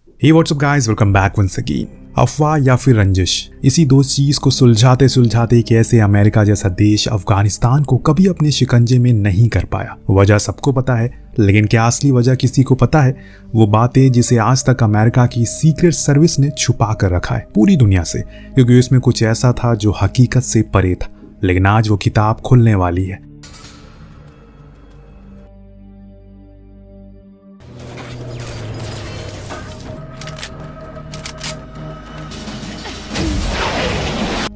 हे what's up guys, welcome back once again. अफवाह या फिर रंजिश, इसी दो चीज को सुलझाते सुलझाते कैसे अमेरिका जैसा देश अफगानिस्तान को कभी अपने शिकंजे में नहीं कर पाया। वजह सबको पता है, लेकिन क्या असली वजह किसी को पता है? वो बातें जिसे आज तक अमेरिका की सीक्रेट सर्विस ने छुपा कर रखा है पूरी दुनिया से, क्योंकि उसमें कुछ ऐसा था जो हकीकत से परे था। लेकिन आज वो किताब खुलने वाली है।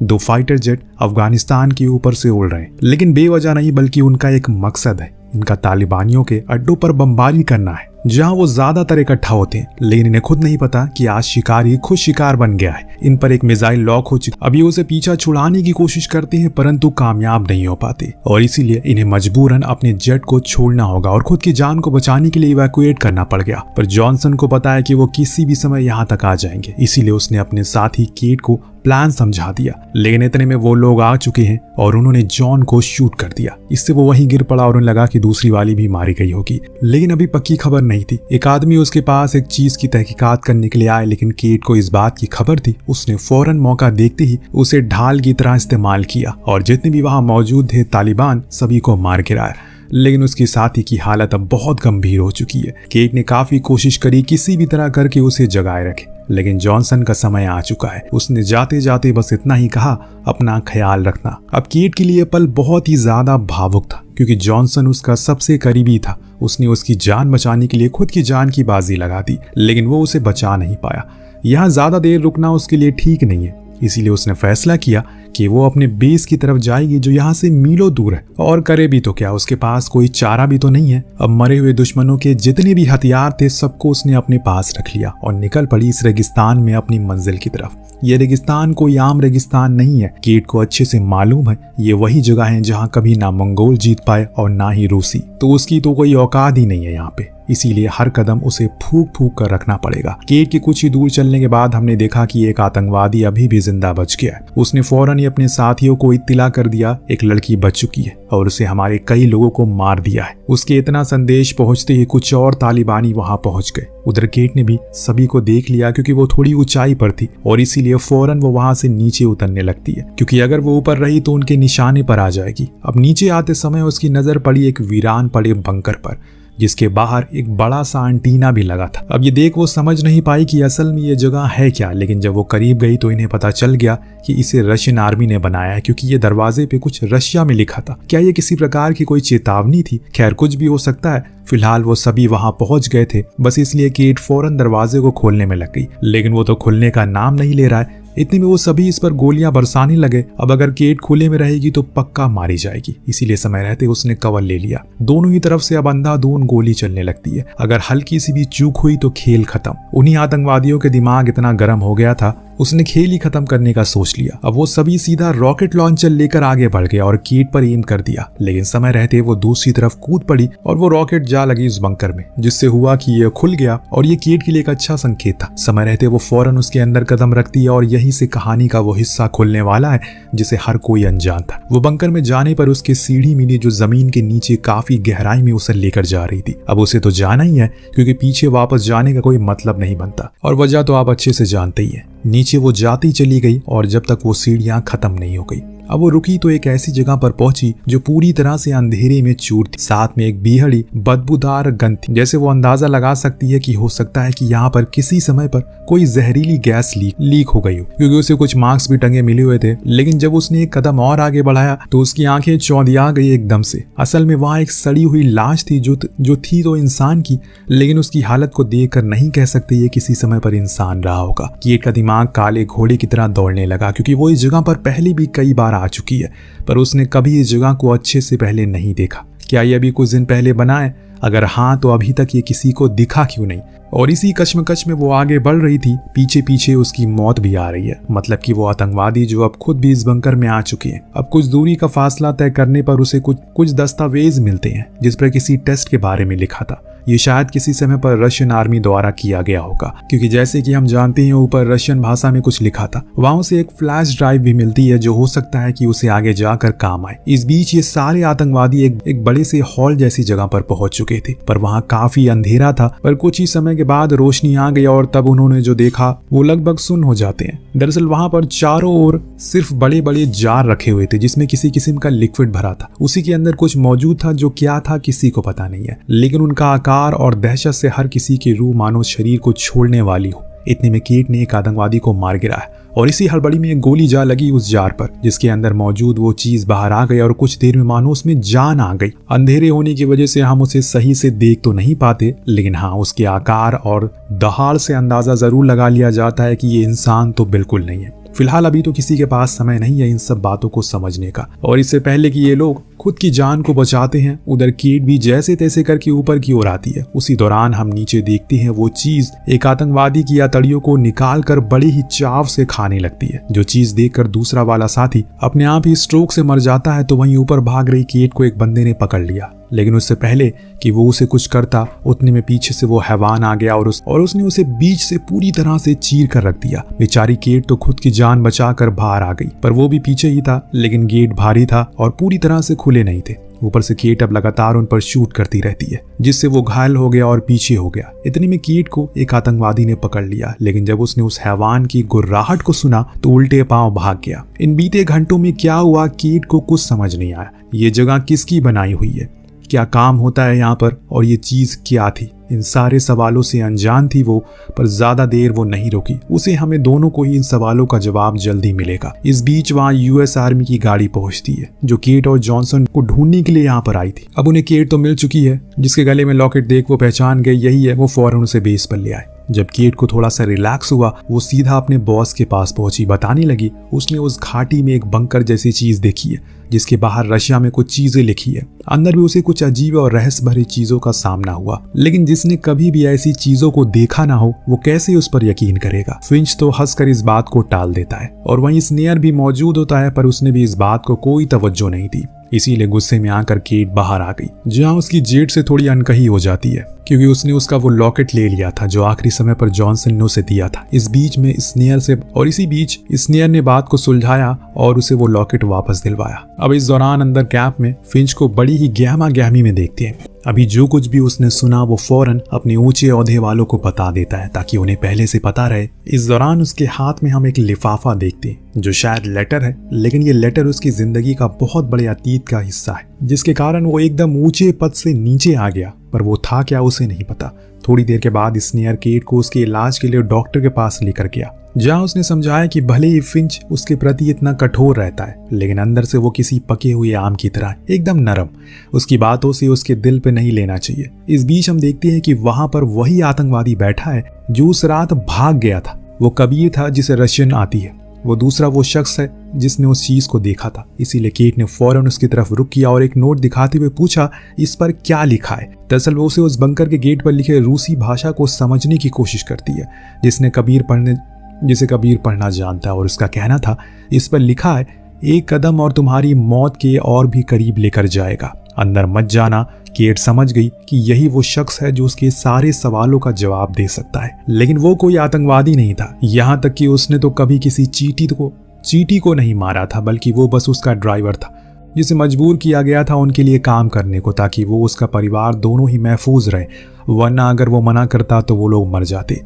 दो फाइटर जेट अफगानिस्तान के ऊपर से उड़ रहे हैं, लेकिन बेवजह नहीं, बल्कि उनका एक मकसद है। इनका तालिबानियों के अड्डों पर बमबारी करना है, जहां वो ज्यादातर इकट्ठा होते हैं। लेकिन इन्हें खुद नहीं पता कि आज शिकारी खुद शिकार बन गया है। इन पर एक मिसाइल लॉक हो चुकी, अब ये उसे पीछा छुड़ाने की कोशिश करते हैं, परंतु कामयाब नहीं हो पाते और इसीलिए इन्हें मजबूरन अपने जेट को छोड़ना होगा और खुद की जान को बचाने के लिए इवैक्यूएट करना पड़ गया। पर जॉनसन को पता है कि वो किसी भी समय यहाँ तक आ जाएंगे, इसीलिए उसने अपने साथी केट को प्लान समझा दिया। लेकिन इतने में वो लोग आ चुके हैं और उन्होंने जॉन को शूट कर दिया। इससे वो वहीं गिर पड़ा और उन्हें लगा कि दूसरी वाली भी मारी गई होगी, लेकिन अभी पक्की खबर नहीं थी। एक आदमी उसके पास एक चीज की तहकीकात करने के लिए आए, लेकिन केट को इस बात की खबर थी। उसने फौरन मौका देखते ही उसे ढाल की तरह इस्तेमाल किया और जितने भी वहां मौजूद थे तालिबान सभी को मार गिराया। लेकिन उसकी साथी की हालत अब बहुत गंभीर हो चुकी है। केट ने काफी कोशिश करी किसी भी तरह करके उसे जगाए रखे, लेकिन जॉनसन का समय आ चुका है। उसने जाते जाते बस इतना ही कहा, अपना ख्याल रखना। अब केट के लिए पल बहुत ही ज्यादा भावुक था, क्योंकि जॉनसन उसका सबसे करीबी था। उसने उसकी जान बचाने के लिए खुद की जान की बाजी लगा दी, लेकिन वो उसे बचा नहीं पाया। यहाँ ज्यादा देर रुकना उसके लिए ठीक नहीं है, इसीलिए उसने फैसला किया कि वो अपने बेस की तरफ जाएगी, जो यहाँ से मीलों दूर है। और करे भी तो क्या, उसके पास कोई चारा भी तो नहीं है। अब मरे हुए दुश्मनों के जितने भी हथियार थे सबको उसने अपने पास रख लिया और निकल पड़ी इस रेगिस्तान में अपनी मंजिल की तरफ। ये रेगिस्तान कोई आम रेगिस्तान नहीं है। केट को अच्छे से मालूम है ये वही जगह है जहाँ कभी ना मंगोल जीत पाए और ना ही रूसी, तो उसकी तो कोई औकात ही नहीं है यहाँ पे। इसीलिए हर कदम उसे फूक फूक कर रखना पड़ेगा। केट के कुछ ही दूर चलने के बाद हमने देखा कि एक आतंकवादी अभी भी जिंदा बच गया है। उसने फौरन ही अपने साथियों को इत्तिला कर दिया एक लड़की बच चुकी है और उसे हमारे कई लोगों को मार दिया है। उसके इतना संदेश पहुंचते ही कुछ और तालिबानी वहां पहुंच गए। उधर केट ने भी सभी को देख लिया, क्योंकि वो थोड़ी ऊंचाई पर थी और इसीलिए फौरन वो वहां से नीचे उतरने लगती है, क्योंकि अगर वो ऊपर रही तो उनके निशाने पर आ जाएगी। अब नीचे आते समय उसकी नजर पड़ी एक वीरान पड़े बंकर पर, जिसके बाहर एक बड़ा सा एंटीना भी लगा था। अब ये देख वो समझ नहीं पाई कि असल में ये जगह है क्या, लेकिन जब वो करीब गई तो इन्हें पता चल गया कि इसे रशियन आर्मी ने बनाया है, क्योंकि ये दरवाजे पे कुछ रशिया में लिखा था। क्या ये किसी प्रकार की कोई चेतावनी थी? खैर, कुछ भी हो सकता है। फिलहाल वो सभी वहां पहुंच गए थे, बस इसलिए केट फौरन दरवाजे को खोलने में लग गई, लेकिन वो तो खुलने का नाम नहीं ले रहा है। इतने में वो सभी इस पर गोलियां बरसाने लगे। अब अगर केट खुले में रहेगी तो पक्का मारी जाएगी, इसीलिए समय रहते उसने कवर ले लिया। दोनों ही तरफ से अब अंधाधुंध गोली चलने लगती है। अगर हल्की सी भी चूक हुई तो खेल खत्म। उन्हीं आतंकवादियों के दिमाग इतना गर्म हो गया था, उसने खेल ही खत्म करने का सोच लिया। अब वो सभी सीधा रॉकेट लॉन्चर लेकर आगे बढ़ गया और केट पर एम कर दिया, लेकिन समय रहते वो दूसरी तरफ कूद पड़ी और वो रॉकेट जा लगी उस बंकर में, जिससे हुआ कि ये खुल गया और ये केट के लिए एक अच्छा संकेत था। समय रहते वो फौरन उसके अंदर कदम रख दिया और यहीं से कहानी का वो हिस्सा खुलने वाला है जिसे हर कोई अनजान था। वो बंकर में जाने पर उसकी सीढ़ी मिली, जो जमीन के नीचे काफी गहराई में उसे लेकर जा रही थी। अब उसे तो जाना ही है, क्योंकि पीछे वापस जाने का कोई मतलब नहीं बनता, और वजह तो आप अच्छे से जानते ही है। नीचे वो जाती चली गई और जब तक वो सीढ़ियां खत्म नहीं हो गई। अब वो रुकी तो एक ऐसी जगह पर पहुंची जो पूरी तरह से अंधेरे में चूर थी। साथ में एक बेहड़ी बदबूदार गंध थी, जैसे वो अंदाजा लगा सकती है कि हो सकता है कि यहाँ पर किसी समय पर कोई जहरीली गैस लीक हो गई हो, क्योंकि उसे कुछ मार्क्स भी टंगे मिले हुए थे। लेकिन जब उसने एक कदम और आगे बढ़ाया तो उसकी आंखें चौंधिया गई एकदम से। असल में वहां एक सड़ी हुई लाश थी जो थी तो इंसान की, लेकिन उसकी हालत को देखकर नहीं कह सकते ये किसी समय पर इंसान रहा होगा। केट का दिमाग काले घोड़े की तरह दौड़ने लगा, क्योंकि वो इस जगह पर पहले भी कई बार आ चुकी है, पर उसने कभी इस जगह को अच्छे से पहले नहीं देखा। क्या ये अभी कुछ दिन पहले बना है? अगर हाँ, तो अभी तक ये किसी को दिखा क्यों नहीं? और इसी कश्मकश में वो आगे बढ़ रही थी, पीछे पीछे उसकी मौत भी आ रही है। मतलब कि वो आतंकवादी जो अब खुद भी इस बंकर में आ चुके हैं। अब कुछ दूरी का फासला तय करने पर उसे कुछ दस्तावेज मिलते हैं जिस पर किसी टेस्ट के बारे में लिखा था। ये शायद किसी समय पर रशियन आर्मी द्वारा किया गया होगा, क्योंकि जैसे कि हम जानते हैं ऊपर रशियन भाषा में कुछ लिखा था। वहां उसे एक फ्लैश ड्राइव भी मिलती है जो हो सकता है कि उसे आगे जाकर काम आए। इस बीच ये सारे आतंकवादी एक बड़े से हॉल जैसी जगह पर पहुंच चुके थे, पर वहां काफी अंधेरा था। पर कुछ ही समय के बाद रोशनी आ गई और तब उन्होंने जो देखा वो लगभग सुन्न हो जाते हैं। दरअसल वहां पर चारों ओर सिर्फ बड़े बड़े जार रखे हुए थे जिसमें किसी किस्म का लिक्विड भरा था। उसी के अंदर कुछ मौजूद था, जो क्या था किसी को पता नहीं है, लेकिन उनका आकार और दहशत से हर किसी की रूह मानो शरीर को छोड़ने वाली हो। इतने में कीट ने एक आतंकवादी को मार गिराया और इसी हड़बड़ी में एक गोली जा लगी उस जार पर, जिसके अंदर मौजूद वो चीज बाहर आ गई और कुछ देर में मानो उसमें जान आ गई। अंधेरे होने की वजह से हम उसे सही से देख तो नहीं पाते, लेकिन हाँ, उसके आकार और दहाड़ से अंदाजा जरूर लगा लिया जाता है कि ये इंसान तो बिल्कुल नहीं है। फिलहाल अभी तो किसी के पास समय नहीं है इन सब बातों को समझने का, और इससे पहले कि ये लोग खुद की जान को बचाते हैं, उधर कीट भी जैसे तैसे करके ऊपर की ओर आती है। उसी दौरान हम नीचे देखते हैं वो चीज एक आतंकवादी की अतड़ियों को निकाल कर बड़े ही चाव से खाने लगती है, जो चीज देखकर दूसरा वाला साथी अपने आप ही स्ट्रोक से मर जाता है। तो वहीं ऊपर भाग रही कीट को एक बंदे ने पकड़ लिया, लेकिन उससे पहले कि वो उसे कुछ करता उतने में पीछे से वो हैवान आ गया और उसने उसे बीच से पूरी तरह से चीर कर रख दिया। बेचारी केट तो खुद की जान बचाकर बाहर आ गई, पर वो भी पीछे ही था, लेकिन गेट भारी था और पूरी तरह से खुले नहीं थे। ऊपर से कीट अब लगातार उन पर शूट करती रहती है, जिससे वो घायल हो गया और पीछे हो गया। इतने में कीट को एक आतंकवादी ने पकड़ लिया, लेकिन जब उसने उस हैवान की गुर्राहट को सुना तो उल्टे पांव भाग गया। इन बीते घंटों में क्या हुआ कीट को कुछ समझ नहीं आया। ये जगह किसकी बनाई हुई है, क्या काम होता है यहाँ पर, और ये चीज क्या थी? इन सारे सवालों से अनजान थी वो, पर ज्यादा देर वो नहीं रुकी। उसे हमें दोनों को ही इन सवालों का जवाब जल्दी मिलेगा। इस बीच वहाँ यूएस आर्मी की गाड़ी पहुंचती है, जो केट और जॉनसन को ढूंढने के लिए यहाँ पर आई थी। अब उन्हें केट तो मिल चुकी है, जिसके गले में लॉकेट देख वो पहचान गई यही है। वो फौरन उसे बेस पर ले आए। जब केट को थोड़ा सा रिलैक्स हुआ, वो सीधा अपने बॉस के पास पहुंची। बताने लगी उसने उस घाटी में एक बंकर जैसी चीज देखी है, जिसके बाहर रशिया में कुछ चीजें लिखी है। अंदर भी उसे कुछ अजीब और रहस्य भरी चीजों का सामना हुआ, लेकिन जिसने कभी भी ऐसी चीजों को देखा ना हो वो कैसे उस पर यकीन करेगा। फिंच तो हंसकर इस बात को टाल देता है, और वहीं स्नेयर भी मौजूद होता है, पर उसने भी इस बात को कोई तवज्जो नहीं दी। इसीलिए गुस्से में आकर केट बाहर आ गई, जहां उसकी जेट से थोड़ी अनकही हो जाती है, क्योंकि उसने उसका वो लॉकेट ले लिया था जो आखिरी समय पर जॉनसन ने उसे दिया था। इसी बीच स्नेयर ने बात को सुलझाया और उसे वो लॉकेट वापस दिलवाया। अब इस दौरान अंदर कैंप में फिंच को बड़ी ही गहमा गहमी में देखते हैं। अभी जो कुछ भी उसने सुना वो फौरन अपने ऊंचे ओहदे वालों को बता देता है, ताकि उन्हें पहले से पता रहे। इस दौरान उसके हाथ में हम एक लिफाफा देखते हैं, जो शायद लेटर है, लेकिन ये लेटर उसकी जिंदगी का बहुत बड़े अतीत का हिस्सा है, जिसके कारण वो एकदम ऊंचे पद से नीचे आ गया। पर वो था क्या उसे नहीं पता। थोड़ी देर के बाद स्नेयर केट को उसके इलाज के लिए डॉक्टर के पास लेकर गया, जहां उसने समझाया कि भले ही फिंच उसके प्रति इतना कठोर रहता है, लेकिन अंदर से वो किसी पके हुए आम की तरह एकदम नरम। उसकी बातों से उसके दिल पे नहीं लेना चाहिए। इस बीच हम देखते हैं कि वहां पर वही आतंकवादी बैठा है जो उस रात भाग गया था। वो कबीर था जिसे रशियन आती है। वो दूसरा वो शख्स है जिसने उस चीज को देखा था। इसीलिए केट ने फौरन उसकी तरफ रुक किया और एक नोट दिखाते हुए पूछा इस पर क्या लिखा है। दरअसल वो उसे उस बंकर के गेट पर लिखे रूसी भाषा को समझने की कोशिश करती है, जिसे कबीर पढ़ना जानता है, और उसका कहना था इस पर लिखा है एक कदम और तुम्हारी मौत के और भी करीब लेकर जाएगा, अंदर मत जाना। केट समझ गई कि यही वो शख्स है जो उसके सारे सवालों का जवाब दे सकता है, लेकिन वो कोई आतंकवादी नहीं था। यहाँ तक कि उसने तो कभी किसी चीटी को नहीं मारा था, बल्कि वो बस उसका ड्राइवर था, जिसे मजबूर किया गया था उनके लिए काम करने को, ताकि वो उसका परिवार दोनों ही महफूज रहे, वरना अगर वो मना करता तो वो लोग मर जाते।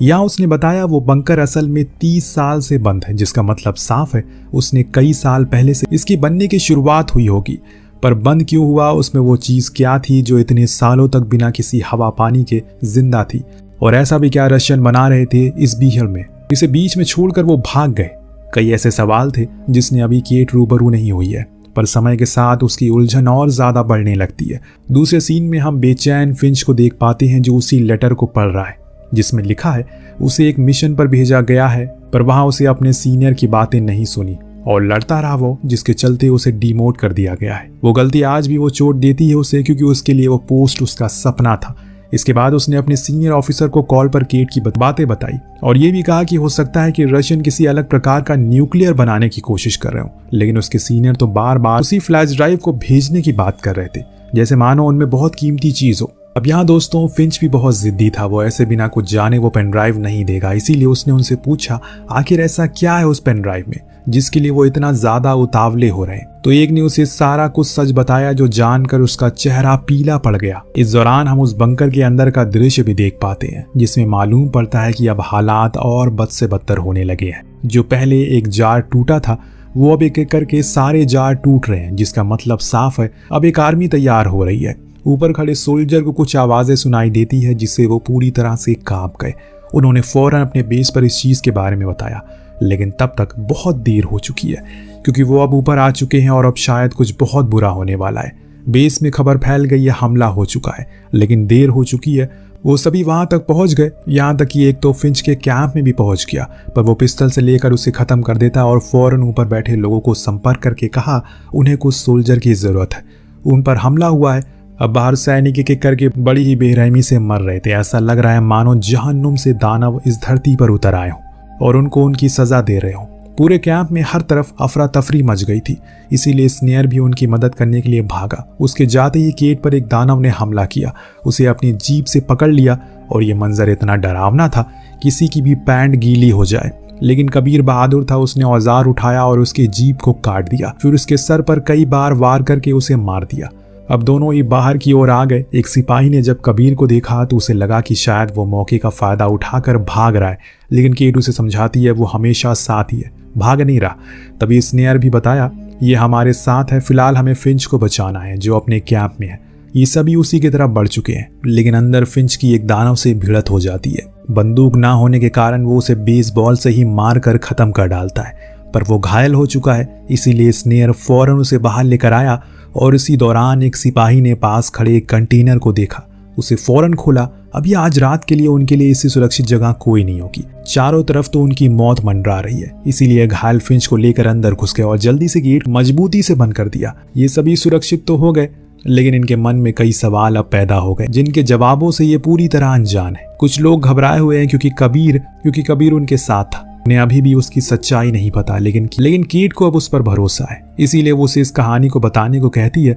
यहाँ उसने बताया वो बंकर असल में 30 साल से बंद है, जिसका मतलब साफ है उसने कई साल पहले से इसकी बनने की शुरुआत हुई होगी। पर बंद क्यों हुआ, उसमें वो चीज क्या थी जो इतने सालों तक बिना किसी हवा पानी के जिंदा थी, और ऐसा भी क्या रशियन बना रहे थे इस बीहड़ में, इसे बीच में छोड़कर वो भाग गए। कई ऐसे सवाल थे जिसने अभी केट रूबरू नहीं हुई है, पर समय के साथ उसकी उलझन और ज्यादा बढ़ने लगती है। दूसरे सीन में हम बेचैन फिंच को देख पाते हैं जो उसी लेटर को पढ़ रहा है, जिसमें लिखा है उसे एक मिशन पर भेजा गया है, पर वहां उसे अपने सीनियर की बातें नहीं सुनी और लड़ता रहा वो, जिसके चलते उसे डिमोट कर दिया गया है। वो गलती आज भी वो चोट देती है उसे, क्योंकि उसके लिए वो पोस्ट उसका सपना था। इसके बाद उसने अपने सीनियर ऑफिसर को कॉल पर केट की बातें बताई और ये भी कहा कि हो सकता है कि रशियन किसी अलग प्रकार का न्यूक्लियर बनाने की कोशिश कर रहे हो, लेकिन उसके सीनियर तो बार बार उसी फ्लैश ड्राइव को भेजने की बात कर रहे थे, जैसे मानो उनमें बहुत कीमती चीज हो। अब यहाँ दोस्तों फिंच भी बहुत जिद्दी था, वो ऐसे बिना कुछ जाने वो पेन ड्राइव नहीं देगा। इसीलिए उसने उनसे पूछा आखिर ऐसा क्या है उस पेन ड्राइव में जिसके लिए वो इतना ज्यादा उतावले हो रहे हैं। तो एक ने उसे सारा कुछ सच बताया जो जानकर उसका चेहरा पीला पड़ गया। इस दौरान हम उस बंकर के अंदर का दृश्य भी देख पाते हैं जिसमें मालूम पड़ता है कि अब हालात और बद से बदतर होने लगे हैं। जो पहले एक जार टूटा था वो अब एक एक करके सारे जार टूट रहे हैं, जिसका मतलब साफ है अब एक आर्मी तैयार हो रही है। ऊपर खड़े सोल्जर को कुछ आवाजें सुनाई देती है जिससे वो पूरी तरह से कांप गए। उन्होंने फौरन अपने बेस पर इस चीज के बारे में बताया, लेकिन तब तक बहुत देर हो चुकी है क्योंकि वो अब ऊपर आ चुके हैं और अब शायद कुछ बहुत बुरा होने वाला है। बेस में खबर फैल गई है, हमला हो चुका है, लेकिन देर हो चुकी है। वो सभी वहां तक पहुंच गए, यहाँ तक कि एक तो फिंच के कैंप में भी पहुंच गया, पर वो पिस्टल से लेकर उसे खत्म कर देता और फौरन ऊपर बैठे लोगों को संपर्क करके कहा उन्हें कुछ सोल्जर की जरूरत है, उन पर हमला हुआ है। अब बाहर सैनिक एक करके बड़ी ही बेरहमी से मर रहे थे। ऐसा लग रहा है मानो जहन्नुम से दानव इस धरती पर उतर आए हों और उनको उनकी सजा दे रहे हों। पूरे कैंप में हर तरफ अफरा तफरी मच गई थी, इसीलिए स्नेयर भी उनकी मदद करने के लिए भागा। उसके जाते ही केट पर एक दानव ने हमला किया, उसे अपनी जीभ से पकड़ लिया और ये मंजर इतना डरावना था किसी की भी पैंट गीली हो जाए। लेकिन कबीर बहादुर था, उसने औजार उठाया और उसकी जीभ को काट दिया, फिर उसके सर पर कई बार वार करके उसे मार दिया। अब दोनों ही बाहर की ओर आ गए। एक सिपाही ने जब कबीर को देखा तो उसे लगा कि शायद वो मौके का फायदा उठाकर भाग रहा है, लेकिन केट उसे समझाती है वो हमेशा साथ ही है, भाग नहीं रहा। तभी स्नेयर भी बताया ये हमारे साथ है, फिलहाल हमें फिंच को बचाना है जो अपने कैंप में है। ये सभी उसी की तरफ बढ़ चुके हैं, लेकिन अंदर फिंच की एक दानव से भिड़त हो जाती है। बंदूक ना होने के कारण वो उसे बेसबॉल से ही मार कर खत्म कर डालता है, पर वो घायल हो चुका है। इसीलिए स्नेयर फौरन उसे बाहर लेकर आया और इसी दौरान एक सिपाही ने पास खड़े एक कंटेनर को देखा, उसे फौरन खोला। अभी आज रात के लिए उनके लिए इससे सुरक्षित जगह कोई नहीं होगी, चारों तरफ तो उनकी मौत मंडरा रही है। इसीलिए घायल फिंच को लेकर अंदर घुस गए और जल्दी से गेट मजबूती से बंद कर दिया। ये सभी सुरक्षित तो हो गए, लेकिन इनके मन में कई सवाल अब पैदा हो गए जिनके जवाबों से ये पूरी तरह अनजान है। कुछ लोग घबराए हुए हैं क्योंकि कबीर उनके साथ था। उन्हें अभी भी उसकी सच्चाई नहीं पता, लेकिन कीट को अब उस पर भरोसा है। इसीलिए वो उसे इस कहानी को बताने को कहती है।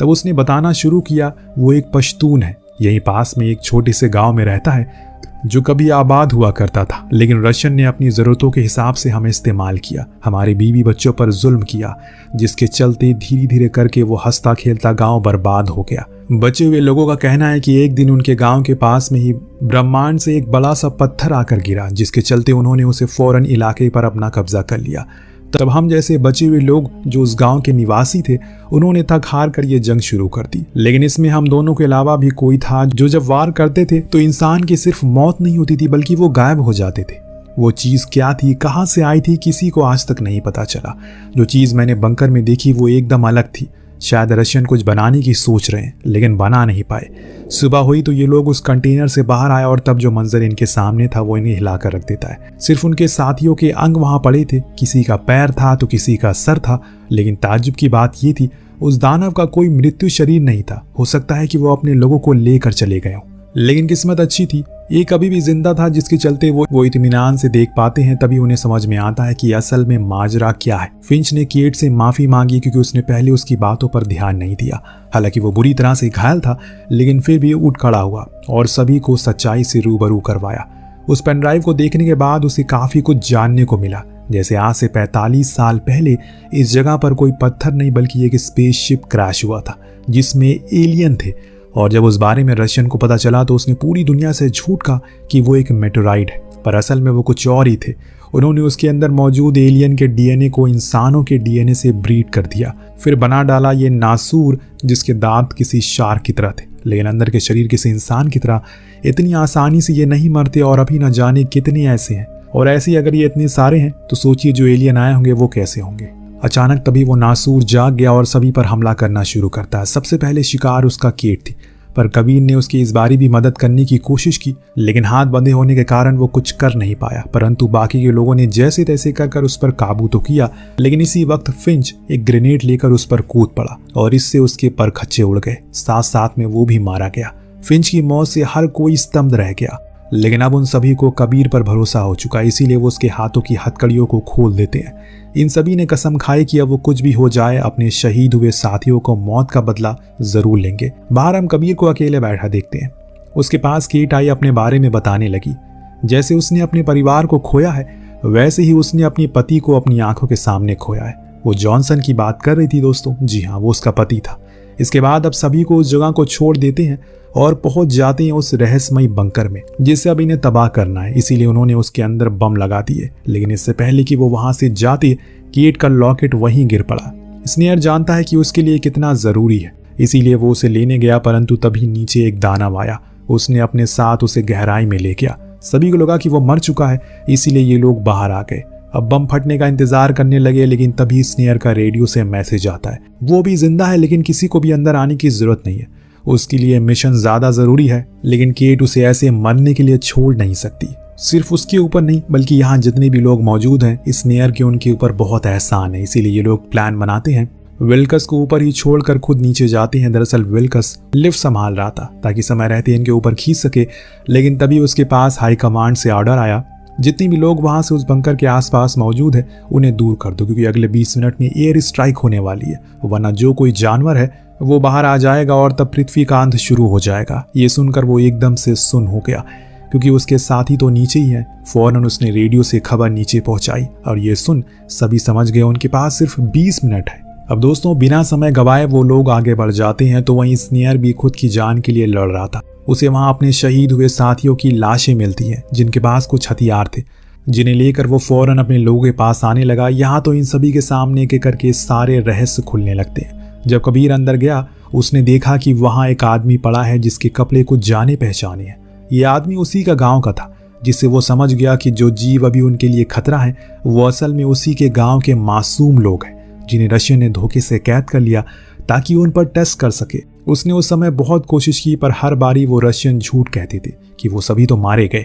तब उसने बताना शुरू किया वो एक पश्तून है, यहीं पास में एक छोटे से गांव में रहता है जो कभी आबाद हुआ करता था, लेकिन रशियन ने अपनी ज़रूरतों के हिसाब से हमें इस्तेमाल किया, हमारे बीवी बच्चों पर जुल्म किया, जिसके चलते धीरे धीरे करके वो हंसता खेलता गांव बर्बाद हो गया। बचे हुए लोगों का कहना है कि एक दिन उनके गांव के पास में ही ब्रह्मांड से एक बड़ा सा पत्थर आकर गिरा, जिसके चलते उन्होंने उसे फौरन इलाके पर अपना कब्जा कर लिया। तब हम जैसे बचे हुए लोग जो उस गांव के निवासी थे, उन्होंने थक हार कर ये जंग शुरू कर दी। लेकिन इसमें हम दोनों के अलावा भी कोई था जो जब वार करते थे तो इंसान की सिर्फ मौत नहीं होती थी बल्कि वो गायब हो जाते थे। वो चीज़ क्या थी, कहाँ से आई थी, किसी को आज तक नहीं पता चला। जो चीज़ मैंने बंकर में देखी वो एकदम अलग थी। शायद रशियन कुछ बनाने की सोच रहे हैं, लेकिन बना नहीं पाए। सुबह हुई तो ये लोग उस कंटेनर से बाहर आए और तब जो मंजर इनके सामने था वो इन्हें हिलाकर रख देता है। सिर्फ उनके साथियों के अंग वहां पड़े थे, किसी का पैर था तो किसी का सर था। लेकिन ताज्जुब की बात ये थी उस दानव का कोई मृत्यु शरीर नहीं था। हो सकता है कि वो अपने लोगों को लेकर चले गए हों, लेकिन किस्मत अच्छी थी, एक अभी भी जिंदा था, जिसके चलते वो इत्मीनान से देख पाते हैं। तभी उन्हें समझ में आता है कि असल में माजरा क्या है। फिंच ने केट से माफी मांगी क्योंकि उसने पहले उसकी बातों पर ध्यान नहीं दिया। हालांकि वो बुरी तरह से घायल था, लेकिन फिर भी उठ खड़ा हुआ और सभी को सच्चाई से रूबरू करवाया। उस पेन ड्राइव को देखने के बाद उसे काफी कुछ जानने को मिला, जैसे आज से 45 साल पहले इस जगह पर कोई पत्थर नहीं बल्कि एक स्पेसशिप क्रैश हुआ था जिसमें एलियन थे। और जब उस बारे में रशियन को पता चला तो उसने पूरी दुनिया से झूठ कहा कि वो एक मेटेराइड है, पर असल में वो कुछ और ही थे। उन्होंने उसके अंदर मौजूद एलियन के डीएनए को इंसानों के डीएनए से ब्रीड कर दिया, फिर बना डाला ये नासूर जिसके दांत किसी शार्क की तरह थे, लेकिन अंदर के शरीर किसी इंसान की तरह। इतनी आसानी से ये नहीं मरते और अभी न जाने कितने ऐसे हैं। और ऐसे अगर ये इतने सारे हैं तो सोचिए जो एलियन आए होंगे वो कैसे होंगे। अचानक तभी वो नासूर जाग गया और सभी पर हमला करना शुरू करता है। सबसे पहले शिकार उसका केट थी, पर कबीर ने उसकी इस बारी भी मदद करने की कोशिश की, लेकिन हाथ बंधे होने के कारण वो कुछ कर नहीं पाया। परंतु बाकी के लोगों ने जैसे तैसे कर उस पर काबू तो किया, लेकिन इसी वक्त फिंच एक ग्रेनेड लेकर उस पर कूद पड़ा और इससे उसके पर खच्चे उड़ गए, साथ साथ में वो भी मारा गया। फिंच की मौत से हर कोई स्तब्ध रह गया। लेकिन अब उन सभी को कबीर पर भरोसा हो चुका है, इसीलिए वो उसके हाथों की हथकड़ियों को खोल देते हैं। इन सभी ने कसम खाई कि अब वो कुछ भी हो जाए अपने शहीद हुए साथियों को मौत का बदला जरूर लेंगे। बाहर हम कबीर को अकेले बैठा देखते हैं। उसके पास केट आई अपने बारे में बताने लगी। जैसे उसने अपने परिवार को खोया है, वैसे ही उसने अपने पति को अपनी आंखों के सामने खोया है। वो जॉनसन की बात कर रही थी दोस्तों। जी हाँ, वो उसका पति था। इसके बाद अब सभी को उस जगह को छोड़ देते हैं और पहुंच जाते हैं उस रहस्यमयी बंकर में, जिसे अब इन्हें तबाह करना है। इसीलिए उन्होंने उसके अंदर बम लगा दिए। लेकिन इससे पहले कि वो वहां से जाते, केट का लॉकेट वहीं गिर पड़ा। स्नेयर जानता है कि उसके लिए कितना जरूरी है, इसीलिए वो उसे लेने गया, परंतु तभी नीचे एक दानव आया। उसने अपने साथ उसे गहराई में ले गया। सभी को लगा कि वो मर चुका है, इसीलिए ये लोग बाहर आ गए। अब बम फटने का इंतजार करने लगे, लेकिन तभी स्नेयर का रेडियो से मैसेज आता है। वो भी जिंदा है, लेकिन किसी को भी अंदर आने की जरूरत नहीं है। उसके लिए मिशन ज्यादा जरूरी है, लेकिन केट उसे ऐसे मरने के लिए छोड़ नहीं सकती। सिर्फ उसके ऊपर नहीं, बल्कि यहाँ जितने भी लोग मौजूद हैं, स्नेयर के उनके ऊपर बहुत एहसान है। इसीलिए ये लोग प्लान बनाते हैं। विल्कस को ऊपर ही छोड़कर खुद नीचे जाते हैं। दरअसल विल्कस लिफ्ट संभाल रहा था ताकि समय रहते इनके ऊपर खींच सके, लेकिन तभी उसके पास हाई कमांड से ऑर्डर आया, जितने भी लोग वहां से उस बंकर के आसपास मौजूद है उन्हें दूर कर दो, क्योंकि अगले 20 मिनट में एयर स्ट्राइक होने वाली है, वरना जो कोई जानवर है वो बाहर आ जाएगा और तब पृथ्वी का अंत शुरू हो जाएगा। ये सुनकर वो एकदम से सुन्न हो गया, क्योंकि उसके साथी तो नीचे ही है। फौरन उसने रेडियो से खबर नीचे पहुंचाई और ये सुन सभी समझ गए उनके पास सिर्फ 20 मिनट है। अब दोस्तों, बिना समय गवाए वो लोग आगे बढ़ जाते हैं। तो वहीं स्नेयर भी खुद की जान के लिए लड़ रहा था। उसे वहां अपने शहीद हुए साथियों की लाशें मिलती हैं, जिनके पास कुछ हथियार थे, जिन्हें लेकर वो फौरन अपने लोगों के पास आने लगा। यहाँ तो इन सभी के सामने के करके सारे रहस्य खुलने लगते हैं। जब कबीर अंदर गया, उसने देखा कि वहां एक आदमी पड़ा है जिसके कपड़े कुछ जाने पहचाने हैं। ये आदमी उसी का गांव का था, जिससे वो समझ गया कि जो जीव अभी उनके लिए खतरा है वो असल में उसी के गांव के मासूम लोग हैं, जिन्हें रशियन ने धोखे से कैद कर लिया ताकि उन पर टेस्ट कर सके। उसने उस समय बहुत कोशिश की, पर हर बारी वो रशियन झूठ कहते थे कि वो सभी तो मारे गए।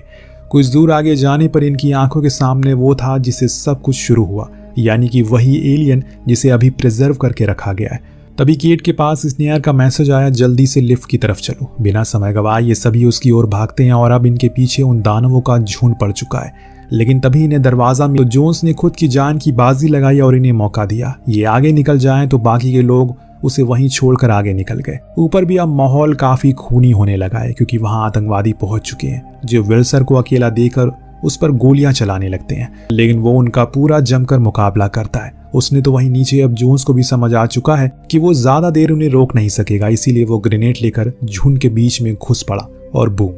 कुछ दूर आगे जाने पर इनकी आंखों के सामने वो था जिससे सब कुछ शुरू हुआ, यानी कि वही एलियन जिसे अभी प्रिजर्व करके रखा गया है। तभी केट के पास स्नेयर का मैसेज आया, जल्दी से लिफ्ट की तरफ चलो। बिना समय गवाए ये सभी उसकी ओर भागते हैं और अब इनके पीछे उन दानवों का झुंड पड़ चुका है। लेकिन तभी इन्हें दरवाजा में तो जोन्स ने खुद की जान की बाजी लगाई और इन्हें मौका दिया। ये आगे निकल जाएं तो बाकी के लोग उसे वहीं छोड़कर आगे निकल गए। ऊपर भी अब माहौल काफी खूनी होने लगा है, क्योंकि वहां आतंकवादी पहुंच चुके हैं, जो विल्सन को अकेला देकर उस पर गोलियां चलाने लगते हैं। लेकिन वो उनका पूरा जमकर मुकाबला करता है। उसने तो वहीं नीचे अब जोन्स को भी समझ आ चुका है कि वो ज्यादा देर उन्हें रोक नहीं सकेगा, इसीलिए वो ग्रेनेड लेकर झुंड के बीच में घुस पड़ा और बूम,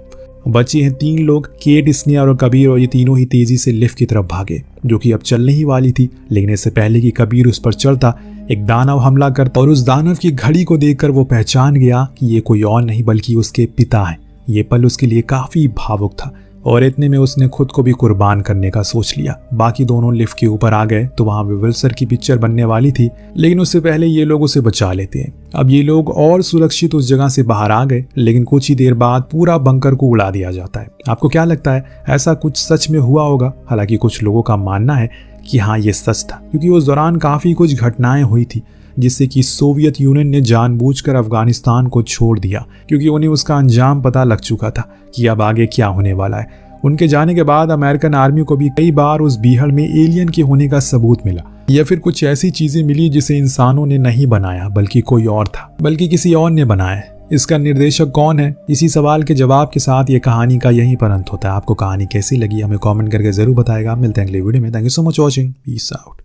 बचे हैं 3 लोग, केट, स्नेयर और कबीर। और ये तीनों ही तेजी से लिफ्ट की तरफ भागे, जो कि अब चलने ही वाली थी। लेकिन इससे पहले कि कबीर उस पर चढ़ता, एक दानव हमला करता और उस दानव की घड़ी को देखकर वो पहचान गया कि ये कोई और नहीं बल्कि उसके पिता हैं। ये पल उसके लिए काफी भावुक था और इतने में उसने खुद को भी कुर्बान करने का सोच लिया। बाकी दोनों लिफ्ट के ऊपर आ गए तो वहां विल्सन की पिक्चर बनने वाली थी, लेकिन उससे पहले ये लोग उसे बचा लेते हैं। अब ये लोग और सुरक्षित उस जगह से बाहर आ गए, लेकिन कुछ ही देर बाद पूरा बंकर को उड़ा दिया जाता है। आपको क्या लगता है, ऐसा कुछ सच में हुआ होगा? हालांकि कुछ लोगों का मानना है कि हाँ, ये सच था, क्योंकि उस दौरान काफी कुछ घटनाएं हुई थी, जिससे कि सोवियत यूनियन ने जानबूझकर अफगानिस्तान को छोड़ दिया, क्योंकि उन्हें उसका अंजाम पता लग चुका था कि अब आगे क्या होने वाला है। उनके जाने के बाद अमेरिकन आर्मी को भी कई बार उस बीहड़ में एलियन के होने का सबूत मिला, या फिर कुछ ऐसी चीजें मिली जिसे इंसानों ने नहीं बनाया बल्कि कोई और था, बल्कि किसी और ने बनाया। इसका निर्देशक कौन है? इसी सवाल के जवाब के साथ ये कहानी का यहीं पर अंत होता है। आपको कहानी कैसी लगी हमें कमेंट करके जरूर बताएगा। मिलते हैं अगले वीडियो में। Thank you so much watching. Peace out.